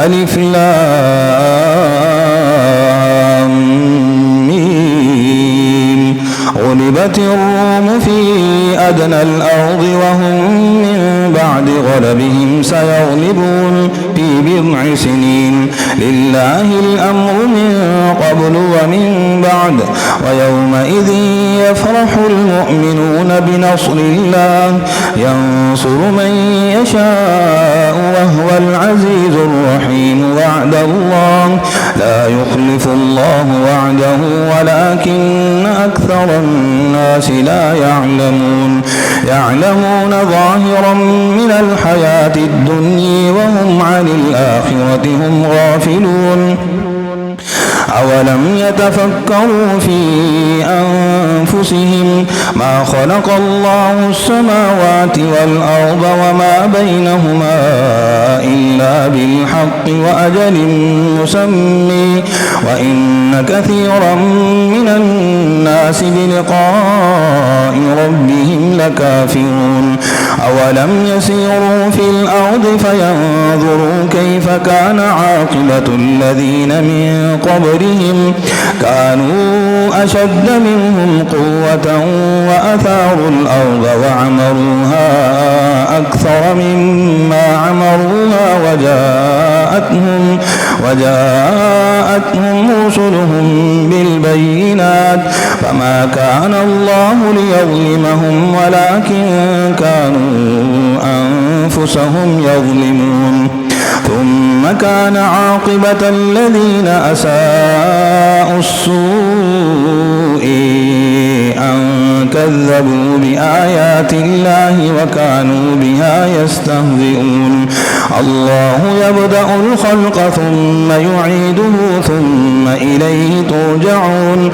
ألف لام ميم. غلبت الروم في أدنى الأرض وهم من بعد غلبهم سيغلبون في بضع سنين. لله الأمر من قبل ومن بعد ويومئذ يفرح المؤمنون بنصر الله ينصر من يشاء وهو العزيز الرحيم. وعد الله لا يخلف الله وعده ولكن أكثر الناس لا يعلمون ظاهرا من الحياة الدنيا وهم عن الآخرة هم غافلون. أولم يتفكروا في أنفسهم ما خلق الله السماوات والأرض وما بينهما إلا بالحق وأجل مسمى وإن كثيرا من الناس بلقاء ربهم لكافرون. أولم يسيروا في الأرض فينظروا كيف كان عاقبة الذين من قبلهم كانوا أشد منهم قوة وأثاروا الأرض وعمروها أكثر مما عمروها وجاءتهم رسلهم بالبينات فما كان الله ليظلمهم ولكن كانوا أنفسهم يظلمون. ثم كان عاقبة الذين أساءوا السوء أن كذبوا بآيات الله وكانوا بها يستهزئون. الله يبدأ الخلق ثم يعيده ثم إليه ترجعون.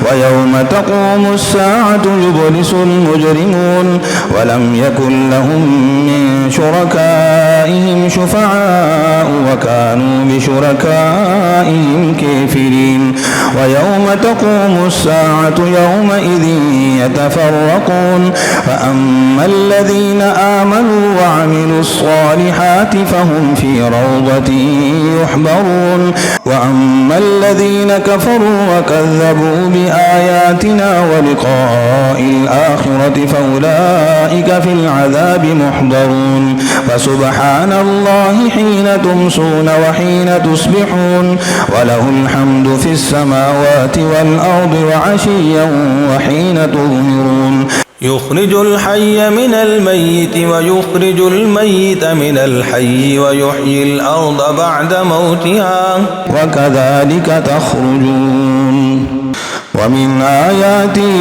ويوم تقوم الساعة يبلس المجرمون ولم يكن لهم من شركائهم شفعاء وكانوا بشركائهم كافرين. ويوم تقوم الساعة يومئذ يتفرقون فأما الذين آمنوا وعملوا الصالحات فهم في روضة يحبرون وأما الذين كفروا وكذبوا بآياتنا ولقاء الآخرة فأولئك في العذاب محضرون. فسبحان الله حين تمسون وحين تصبحون وله الحمد في السماوات والأرض وعشيا وحين تظهرون. يخرج الحي من الميت ويخرج الميت من الحي ويحيي الأرض بعد موتها وكذلك تخرجون. ومن آياته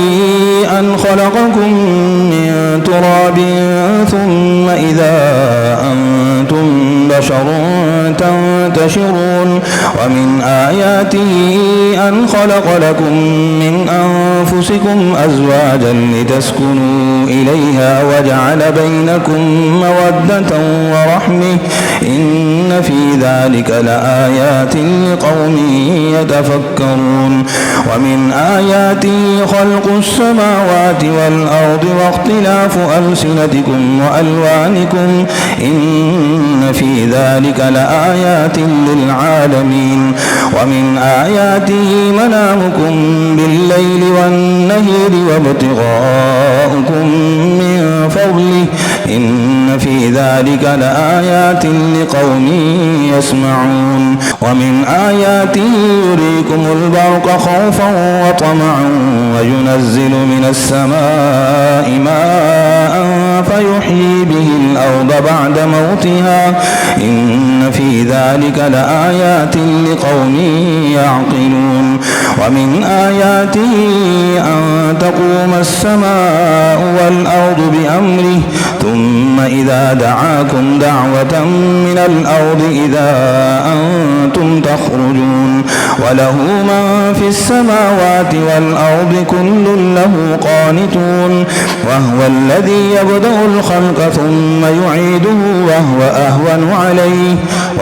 أن خلقكم من تراب ثم إذا أنتم بشر تنتشرون. ومن آياته أن خلق لكم من أنفسكم أزواجا لتسكنوا إليها وجعل بينكم مودة ورحمة إن في ذلك لآيات لقوم يتفكرون. ومن آياته خلق السماوات والأرض واختلاف ألسنتكم وألوانكم إن في ذلك لآيات للعالمين. ومن آياته منامكم بالليل والنهار وابتغاؤكم من فضله إن في ذلك لآيات لقوم يسمعون. ومن آياته يريكم البرق خوفا وطمعا وينزل من السماء ماء فيحيي به الأرض بعد موتها إن في ذلك لآيات لقوم يعقلون. ومن آياته أن تقوم السماء والأرض بأمره ثم إذا دعاكم دعوة من الأرض إذا أنتم تخرجون. وله من في السماوات والأرض كل له قانتون. وهو الذي يبدأ الخلق ثم يعيده وهو أهون عليه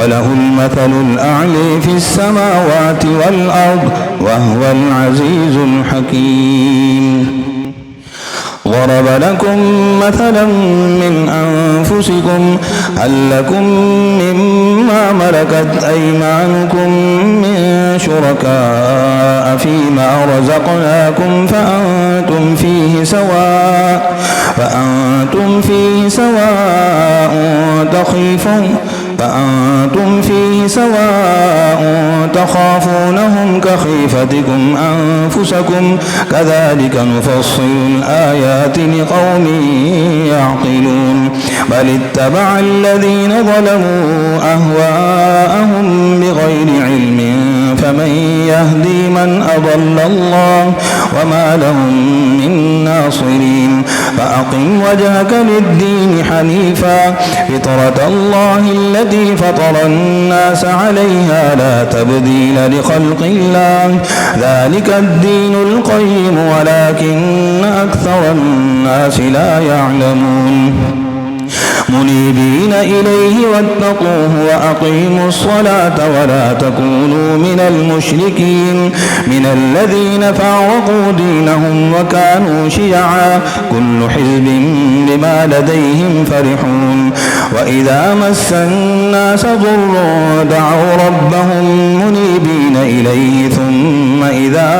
وله المثل الأعلى في السماوات والأرض وهو العزيز الحكيم. ضرب لكم مثلا من أنفسكم هل لكم مما ملكت أيمانكم من شركاء فيما رزقناكم فأنتم فيه سواء تخافونهم كخيفتكم أنفسكم كذلك نفصل الآيات لقوم يعقلون بل اتبع الذين ظلموا أهواءهم بغير علم فمن يهدي من أضل الله وما لهم من ناصرين فأقم وجهك للدين حنيفا فطرة الله التي فطر الناس عليها لا تبديل لخلق الله ذلك الدين القيم ولكن أكثر الناس لا يعلمون منيبين إليه واتقوه وأقيموا الصلاة ولا تكونوا من المشركين من الذين فارقوا دينهم وكانوا شيعا كل حزب بما لديهم فرحون وإذا مس الناس ضر دعوا ربهم منيبين إليه ثم إذا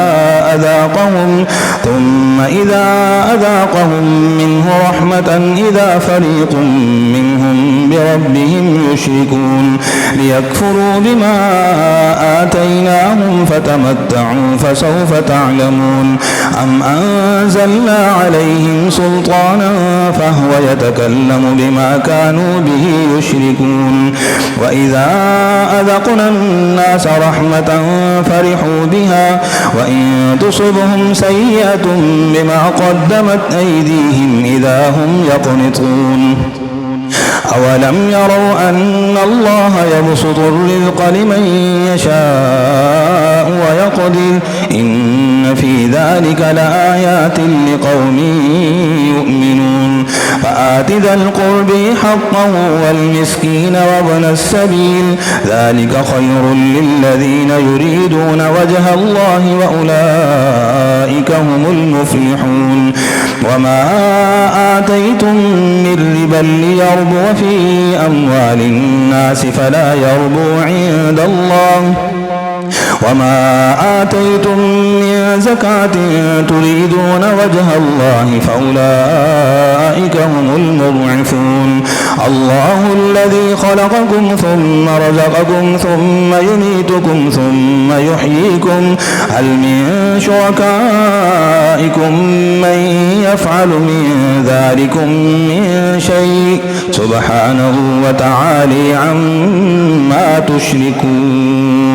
أذاقهم منه رحمة إذا فريق منهم بربهم يشركون ليكفروا بما آتيناهم فتمتعوا فسوف تعلمون أم أنزلنا عليهم سلطانا فهو يتكلم بما كانوا به يشركون وإذا أذقنا الناس رحمة فرحوا بها وإن تصبهم سيئة بما قدمت أيديهم إذا هم يقنطون أولم يروا أن الله يبسط الرزق لمن يشاء ويقدر إن في ذلك لآيات لقوم يؤمنون فآت ذا القرب حقه والمسكين وابن السبيل ذلك خير للذين يريدون وجه الله وأولئك هم المفلحون وما آتيتم من ربا ليربو في أموال الناس فلا يربو عند الله وما آتيتم من زكاة تريدون وجه الله فأولئك هم المضعفون الله الذي خلقكم ثم رزقكم ثم يميتكم ثم يحييكم هل من شركائكم من يفعل من ذلكم من شيء سبحانه وتعالى عما تشركون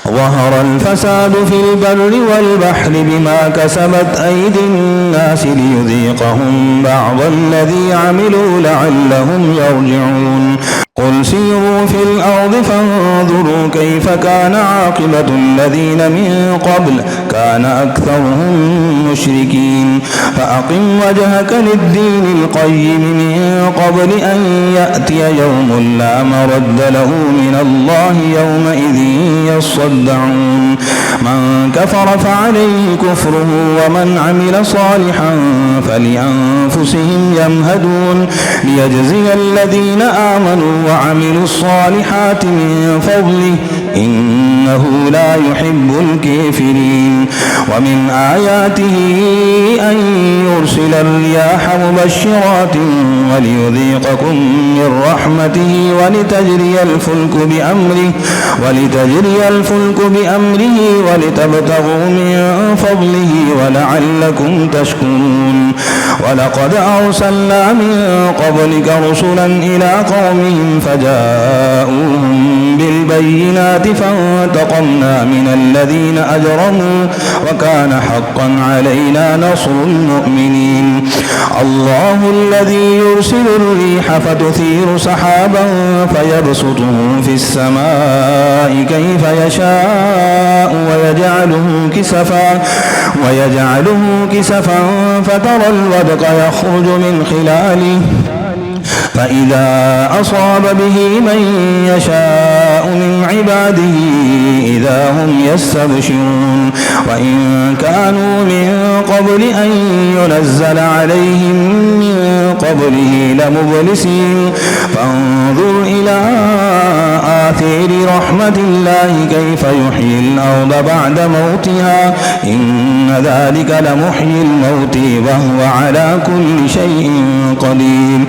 ظهر الفساد في البر والبحر بما كسبت أيدي الناس ليذيقهم بعض الذي عملوا لعلهم يرجعون قل سيروا في الأرض فانظروا كيف كان عاقبة الذين من قبل كان أكثرهم مشركين فأقم وجهك للدين القيم من قبل أن يأتي يوم لا مرد له من الله يومئذ يصدعون من كفر فعليه كفره ومن عمل صالحا فلأنفسهم يمهدون ليجزي الذين آمنوا وعملوا الصالحات من فضله إنه لا يحب الكافرين ومن آياته أن يرسل الرياح مبشرات وليذيقكم من رحمته ولتجري الفلك بأمره ولتبتغوا من فضله ولعلكم تشكرون ولقد أرسلنا من قبلك رسلا إلى قومهم فجاءوهم بالبينات فانتقمنا من الذين أجرموا وكان حقا علينا نصر المؤمنين الله الذي يرسل الريح فتثير سحابا فيبسطه في السماء كيف يشاء ويجعله كسفا فترى الودق يخرج من خلاله فإذا أصاب به من يشاء يشاء من عباده إذا هم يستبشرون وإن كانوا من قبل أن ينزل عليهم من قبله لمبلسين فانظر إلى آثار رحمة الله كيف يحيي الأرض بعد موتها إن ذلك لمحيي الموت وهو على كل شيء قدير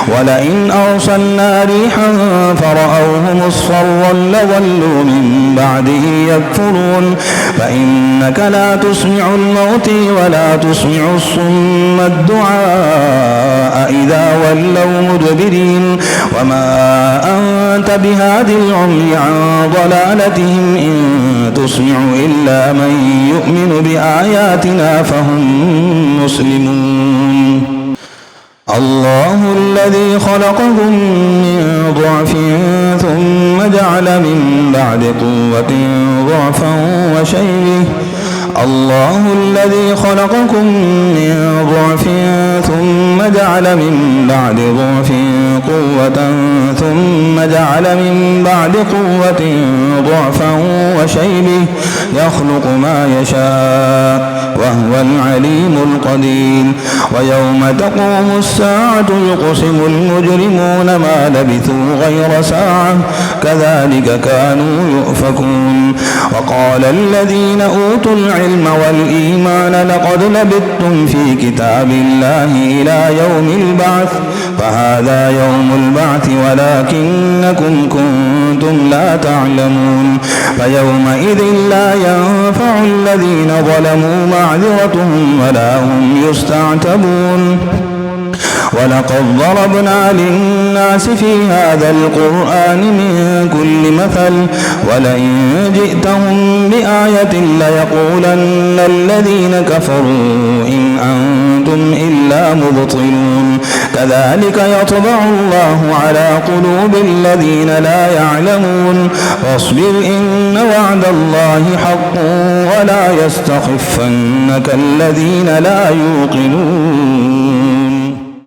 ولئن أرسلنا ريحا فرأوه مصفرا لظلوا من بعده يكفرون فإنك لا تسمع الموت ولا تسمع الصم الدعاء إذا ولوا مدبرين وما أنت بهاد العمي عن ضلالتهم إن تسمع إلا من يؤمن بآياتنا فهم مسلمون الله الذي خلقكم من ضعف ثم جعل من بعد قوة ضعفا وشيبة الله الذي خلقكم من ضعف ثم جعل من بعد ضعف قوة ثم جعل من بعد قوة ضعفا وشيبة يخلق ما يشاء وهو العليم القدير ويوم تقوم الساعة يقسم المجرمون ما لبثوا غير ساعة كذلك كانوا يؤفكون وقال الذين أوتوا العلم والإيمان لقد لبثتم في كتاب الله إلى يوم البعث فهذا يوم البعث ولكنكم كنتم لا تعلمون فيومئذ لا ينفع الذين ظلموا معذرتهم ولا هم يستعتبون ولقد ضربنا للناس في هذا القرآن من كل مثل ولئن جئتهم بآية ليقولن الذين كفروا إن أنتم إلا مبطلون كذلك يطبع الله على قلوب الذين لا يعلمون فاصبر إن وعد الله حق ولا يستخفنك الذين لا يوقنون